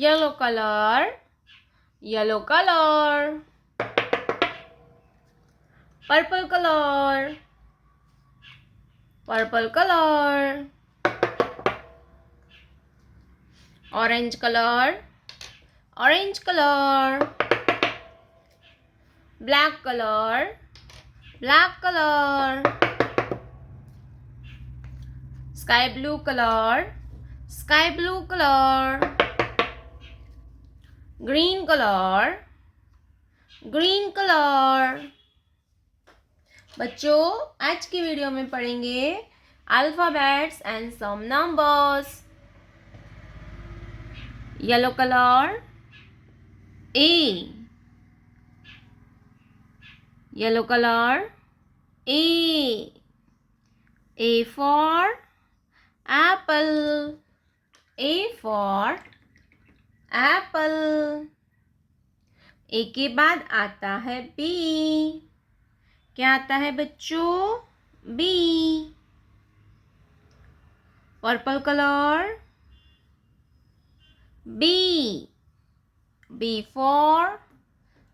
yellow color, yellow color. Purple color, purple color. Orange color, orange color. Black color, black color. Sky blue color, sky blue color. Green color, green color. बच्चों आज की video में पढ़ेंगे alphabets and some numbers. Yellow colour A, yellow colour A for apple, A for apple. A के बाद आता है B. क्या आता है बच्चों? B. Purple colour B, B for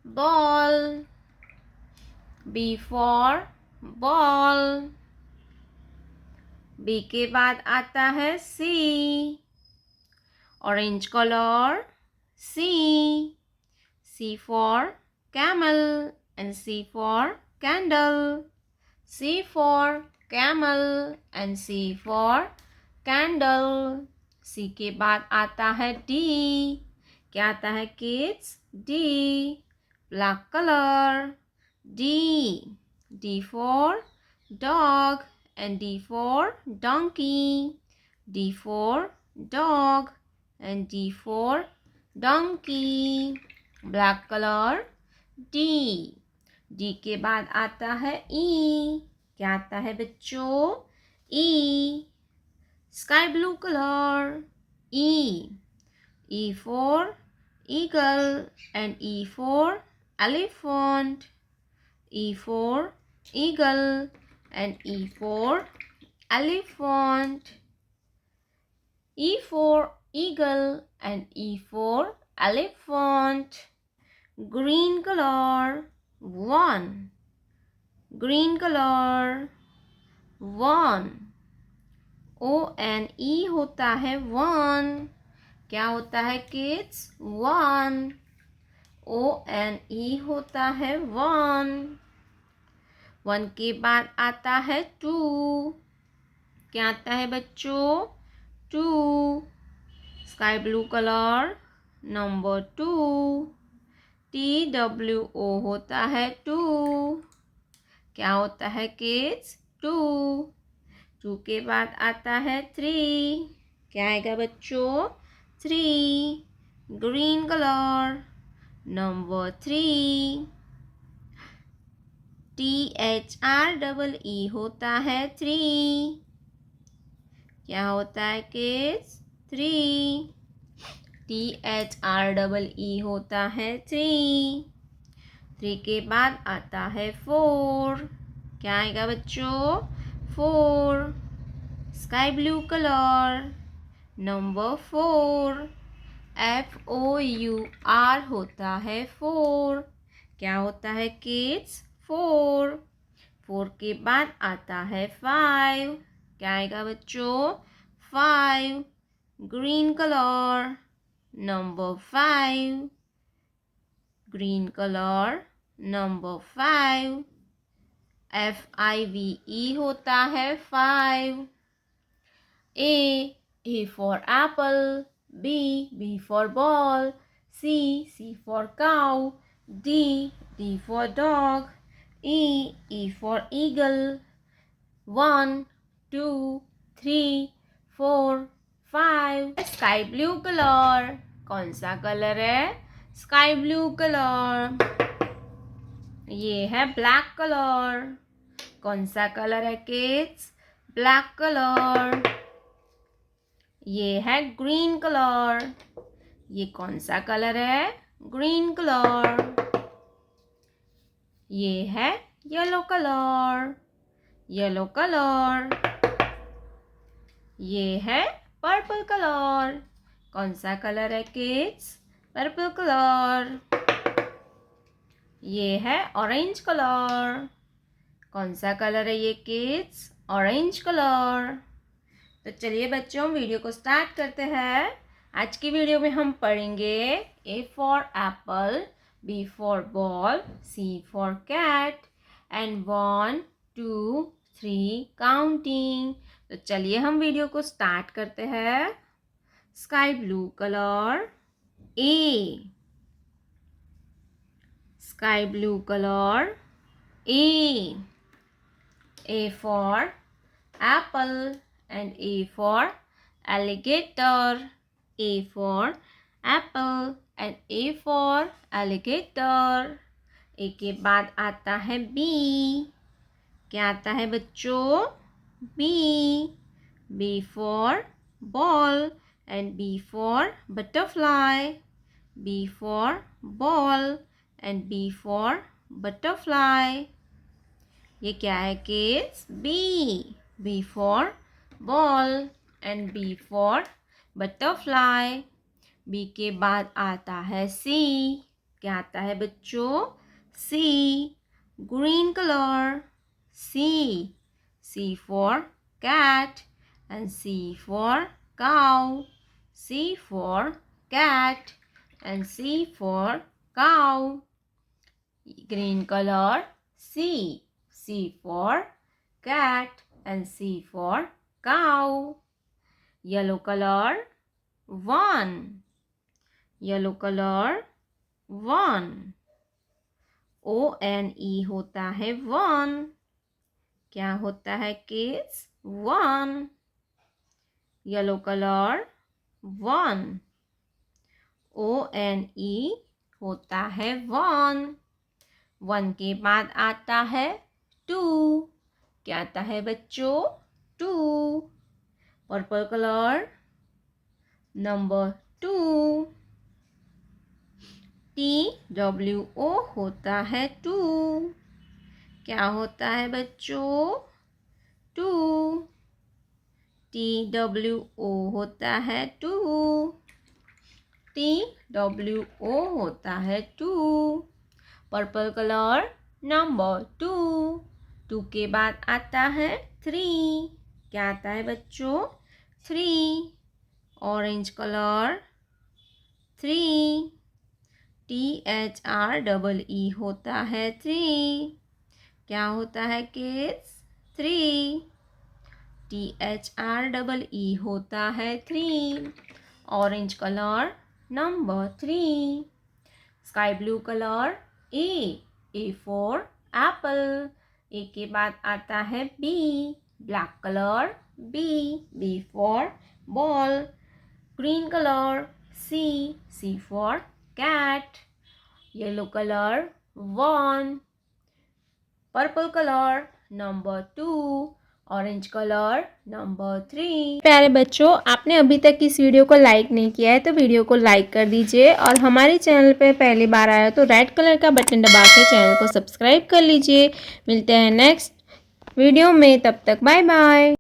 ball, B for ball. B के बाद आता है C. Orange colour C, C for camel and C for candle. C for camel and C for candle. C के बाद आता है D. क्या आता है kids? D. Black color D. D for dog and D for donkey. D for dog and D for donkey. Black colour D. D के बाद आता है E. क्या आता है बच्चों? E. Sky blue colour E. E for eagle and E for elephant. E for eagle and E for elephant. E for eagle and E for elephant. Green color 1, green color 1. O-N-E होता है 1. क्या होता है kids? 1. O-N-E होता है 1. 1 के बाद आता है 2. क्या आता है बच्चों? 2. Sky blue colour number 2. TWO होता है 2. क्या होता है किड्स? 2. 2 के बाद आता है 3. क्या आएगा बच्चों? 3. Green colour number 3. THREE होता है 3. क्या होता है किड्स? 3. THREE होता है 3. 3 के बाद आता है 4. क्या आएगा बच्चों? 4. Sky blue colour number 4. FOUR होता है 4. क्या होता है किड्स? 4. 4 के बाद आता है 5. क्या आएगा बच्चों? 5. Green colour number 5. Green colour number 5. FIVE होता है 5. A for apple. B for ball. C for cow. D for dog. E for eagle. 1 2 3 4 5. Sky blue colour. कौन सा कलर है? Sky blue colour. ये है ब्लैक कलर. कौन सा colour है किड्स? Black colour. ये है ग्रीन कलर. ये कौन सा कलर है? Green colour. ये है येलो कलर. Yellow colour. ये है पर्पल कलर. कौन सा कलर है किड्स? Purple colour. ये है ऑरेंज कलर। कौन सा कलर है ये किड्स? Orange colour. तो चलिए बच्चों वीडियो को स्टार्ट करते हैं। आज की वीडियो में हम पढ़ेंगे A for apple, B for ball, C for cat and 1, 2, 3 counting. तो चलिए हम वीडियो को स्टार्ट करते हैं। Sky blue colour A, sky blue colour A for apple and A for alligator. A for apple and A for alligator. A के बाद आता है B. क्या आता है बच्चों? B. B for ball and B for butterfly. B for ball and B for butterfly. ये क्या है kids? B. B for ball and B for butterfly. B के बाद आता है C. क्या आता है बच्चों? C. green color. C. C for cat and C for cow. C for cat and C for cow. Green color C. C for cat and C for cow. Yellow color 1. Yellow color 1. O-N-E होता है 1. क्या होता है kids? 1. Yellow color 1. O-N-E होता है 1. 1 के बाद आता है 2. क्या आता है बच्चों? 2. Purple colour number 2. T-W-O होता है 2. क्या होता है बच्चों? 2. T-W-O होता है 2. T-W-O होता है 2. Purple colour number 2. 2 के बाद आता है 3. क्या आता है बच्चों? 3. Orange colour 3. T-H-R-E-E होता है 3. क्या होता है किड्स? 3. T-H-R-E-E होता है 3. Orange colour number 3. Sky blue colour A for apple. A के बाद आता है B. Black colour B for ball. Green colour C for cat. Yellow colour 1. Purple colour number 2. Orange colour number 3। प्यारे बच्चों, आपने अभी तक इस वीडियो को लाइक नहीं किया है तो वीडियो को लाइक कर दीजिए और हमारे चैनल पे पहली बार आया तो रेड कलर का बटन दबा के चैनल को सब्सक्राइब कर लीजिए। मिलते हैं नेक्स्ट वीडियो में, तब तक बाय बाय।